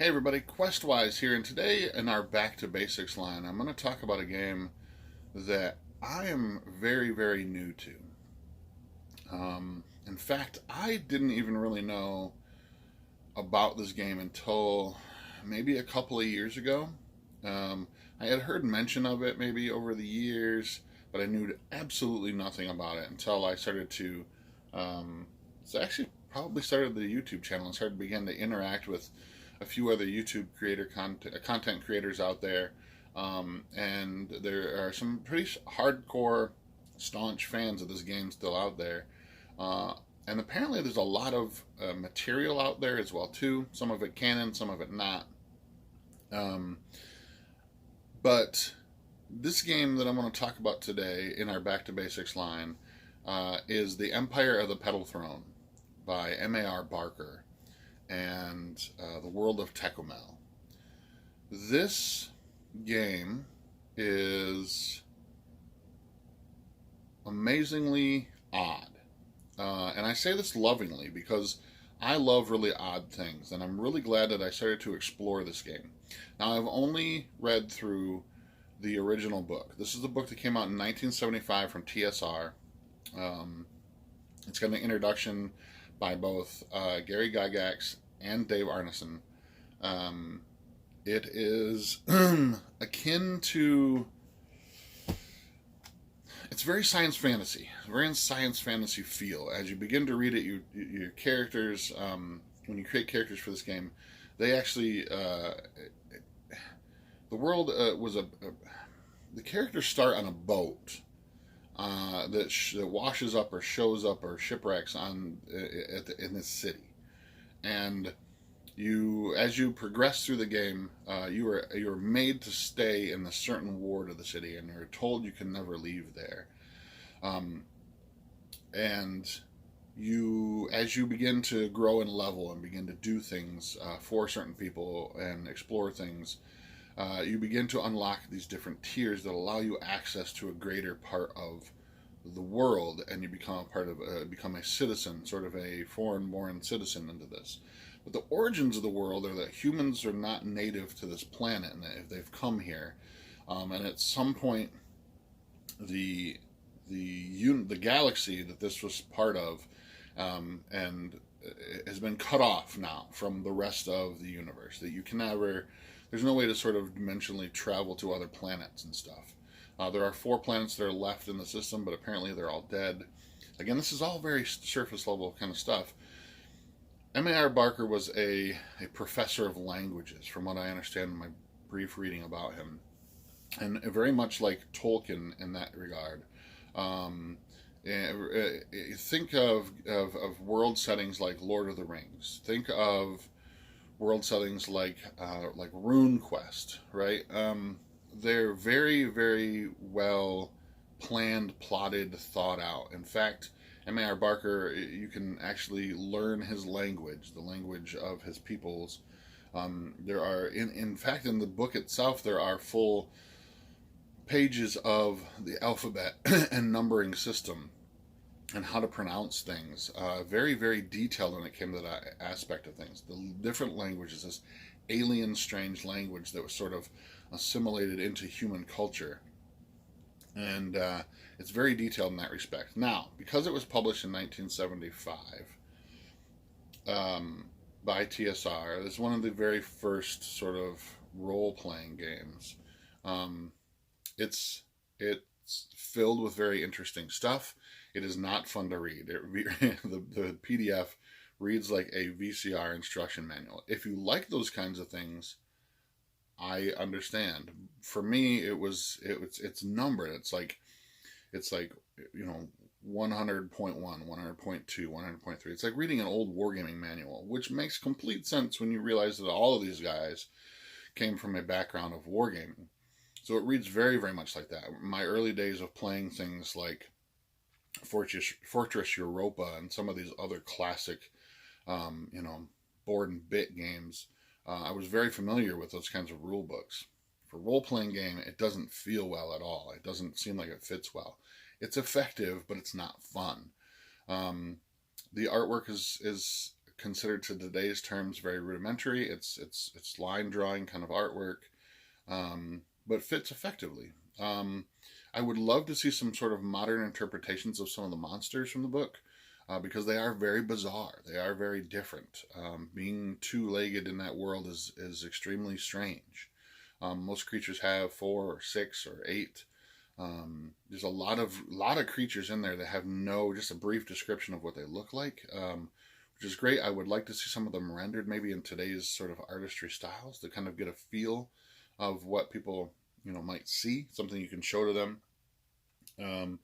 Hey everybody, Questwise here, and today in our Back to Basics line, I'm going to talk about a game that I am very, very new to. In fact, I didn't even really know about this game until maybe a couple of years ago. I had heard mention of it maybe over the years, but I knew absolutely nothing about it until I started to. So actually probably started the YouTube channel and started began to interact with a few other YouTube content creators out there, and there are some pretty hardcore, staunch fans of this game still out there. Uh, and apparently, there's a lot of material out there as well too. Some of it canon, some of it not. Um, but this game that I'm going to talk about today in our Back to Basics line is the Empire of the Petal Throne by M.A.R. Barker and the world of Tekumel. This game is amazingly odd. And I say this lovingly because I love really odd things, and I'm really glad that I started to explore this game. Now, I've only read through the original book. This is the book that came out in 1975 from TSR. Um, it's got an introduction by both Gary Gygax and Dave Arneson. Um, it is akin to. It's very science fantasy, very science fantasy feel. As you begin to read it, your characters, when you create characters for this game, they actually the world was the characters start on a boat that washes up or shows up or shipwrecks in this city, and as you progress through the game, you're made to stay in a certain ward of the city, and you're told you can never leave there. Um, and as you begin to grow and level and begin to do things for certain people and explore things, you begin to unlock these different tiers that allow you access to a greater part of the world, and you become become a citizen, sort of a foreign-born citizen into this. But the origins of the world are that humans are not native to this planet, and they've come here, and at some point, the galaxy that this was part of, and has been cut off now from the rest of the universe. That you can never, there's no way to sort of dimensionally travel to other planets and stuff. There are 4 planets that are left in the system, but apparently they're all dead. Again, this is all very surface level kind of stuff. M.A.R. Barker was a professor of languages, from what I understand in my brief reading about him, and very much like Tolkien in that regard. Um, think of world settings like Lord of the Rings. Think of world settings like RuneQuest, right? They're very, very well planned, plotted, thought out. In fact, M.A.R. Barker, you can actually learn his language, the language of his peoples. There are, in fact, in the book itself, there are full pages of the alphabet and numbering system and how to pronounce things. Very, very detailed when it came to that aspect of things. The different languages, this alien, strange language that was sort of assimilated into human culture. And it's very detailed in that respect. Now, because it was published in 1975 by TSR, it's one of the very first sort of role-playing games. Um, it's filled with very interesting stuff. It is not fun to read. The PDF reads like a VCR instruction manual. If you like those kinds of things, I understand. For me, it's numbered. It's like 100.1, 100.2, 100.3. It's like reading an old wargaming manual, which makes complete sense when you realize that all of these guys came from a background of wargaming. So it reads very, very much like that. My early days of playing things like Fortress Europa and some of these other classic, board and bit games, I was very familiar with those kinds of rule books. For role-playing game, it doesn't feel well at all. It doesn't seem like it fits well. It's effective, but it's not fun. The artwork is considered to today's terms very rudimentary. It's line drawing kind of artwork, but fits effectively. I would love to see some sort of modern interpretations of some of the monsters from the book, because they are very bizarre. They are very different. Being two-legged in that world is extremely strange. Most creatures have 4 or 6 or 8. There's a lot of creatures in there that have just a brief description of what they look like, which is great. I would like to see some of them rendered maybe in today's sort of artistry styles to kind of get a feel of what people might see, something you can show to them.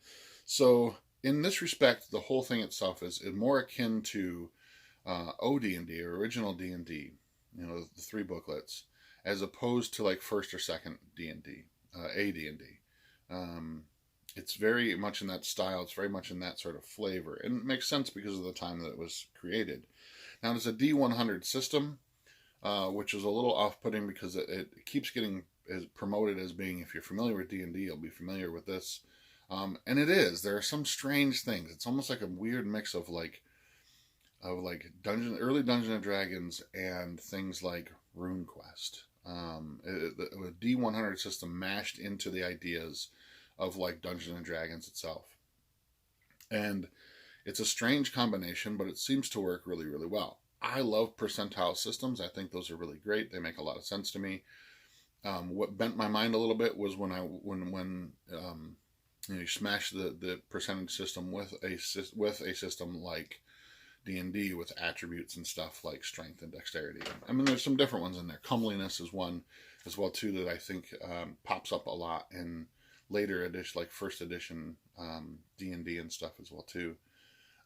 So in this respect, the whole thing itself is more akin to OD&D, or original D&D, the 3 booklets, as opposed to like first or second D&D, AD&D. It's very much in that style. It's very much in that sort of flavor, and it makes sense because of the time that it was created. Now, there's a D100 system, which is a little off-putting because it keeps getting promoted as being, if you're familiar with D&D, you'll be familiar with this. And it is. There are some strange things. It's almost like a weird mix of early Dungeons and Dragons and things like RuneQuest. The D100 system mashed into the ideas of like Dungeons and Dragons itself. And it's a strange combination, but it seems to work really, really well. I love percentile systems. I think those are really great. They make a lot of sense to me. What bent my mind a little bit was when you smash the percentage system with a system like D&D with attributes and stuff like strength and dexterity. I mean, there's some different ones in there. Comeliness is one as well too that I think pops up a lot in later edition, like first edition D&D and stuff as well too.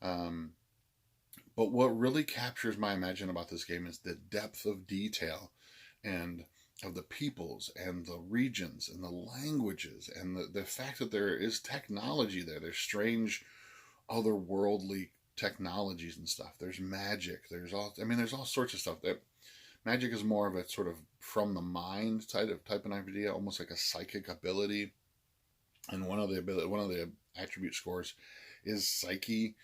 But what really captures my imagination about this game is the depth of detail and of the peoples and the regions and the languages and the fact that there is technology there. There's strange otherworldly technologies and stuff. There's magic. There's all sorts of stuff. That magic is more of a sort of from the mind type of idea, almost like a psychic ability. And one of the attribute scores is psyche.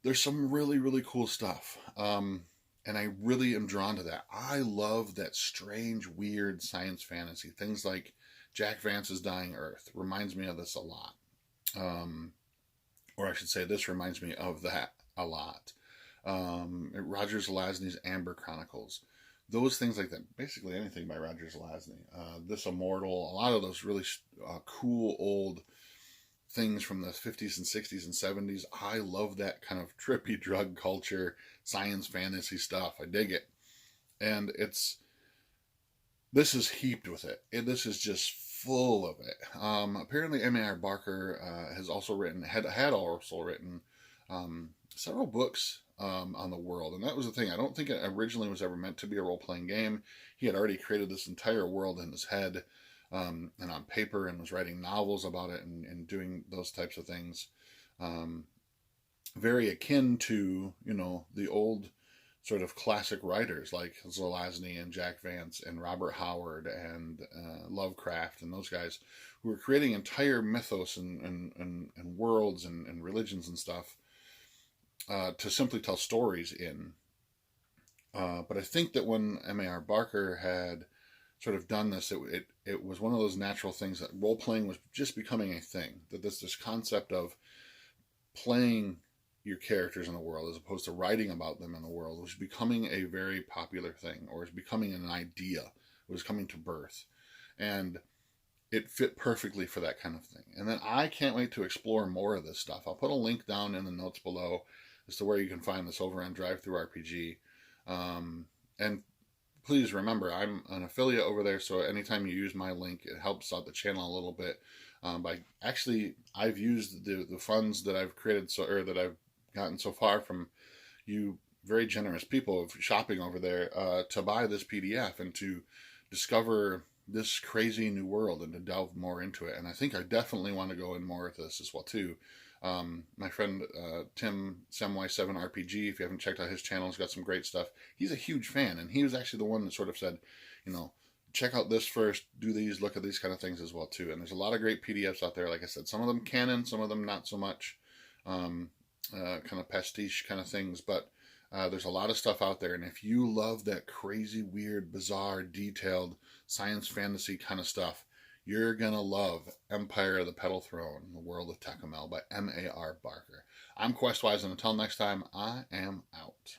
There's some really, really cool stuff. And I really am drawn to that. I love that strange, weird science fantasy. Things like Jack Vance's Dying Earth reminds me of this a lot. Or I should say, this reminds me of that a lot. Roger Zelazny's Amber Chronicles. Those things like that. Basically anything by Roger Zelazny. This Immortal. A lot of those really cool old things from the 50s and 60s and 70s. I love that kind of trippy drug culture, science fantasy stuff. I dig it. And this is heaped with it. This is just full of it. Apparently M.A.R. Barker had also written several books on the world. And that was the thing. I don't think it originally was ever meant to be a role-playing game. He had already created this entire world in his head, and on paper, and was writing novels about it and doing those types of things. Very akin to, the old sort of classic writers like Zelazny and Jack Vance and Robert Howard and Lovecraft and those guys who were creating entire mythos and worlds and religions and stuff to simply tell stories in. But I think that when M.A.R. Barker had sort of done this, it was one of those natural things that role-playing was just becoming a thing. That this concept of playing your characters in the world as opposed to writing about them in the world was becoming a very popular thing, or was becoming an idea. It was coming to birth. And it fit perfectly for that kind of thing. And then I can't wait to explore more of this stuff. I'll put a link down in the notes below as to where you can find this over on DriveThruRpg. And please remember, I'm an affiliate over there, so anytime you use my link, it helps out the channel a little bit. I've used the funds that I've created, that I've gotten so far from you very generous people of shopping over there, to buy this PDF and to discover this crazy new world and to delve more into it. And I think I definitely want to go in more into this as well too. My friend Tim Samwise7RPG, if you haven't checked out his channel, he's got some great stuff. He's a huge fan, and he was actually the one that sort of said, check out this first, do these, look at these kind of things as well too. And there's a lot of great PDFs out there. Like I said, some of them canon, some of them not so much, kind of pastiche kind of things. But There's a lot of stuff out there, and if you love that crazy, weird, bizarre, detailed science fantasy kind of stuff, you're gonna love Empire of the Petal Throne, The World of Tekumel by M.A.R. Barker. I'm Questwise, and until next time, I am out.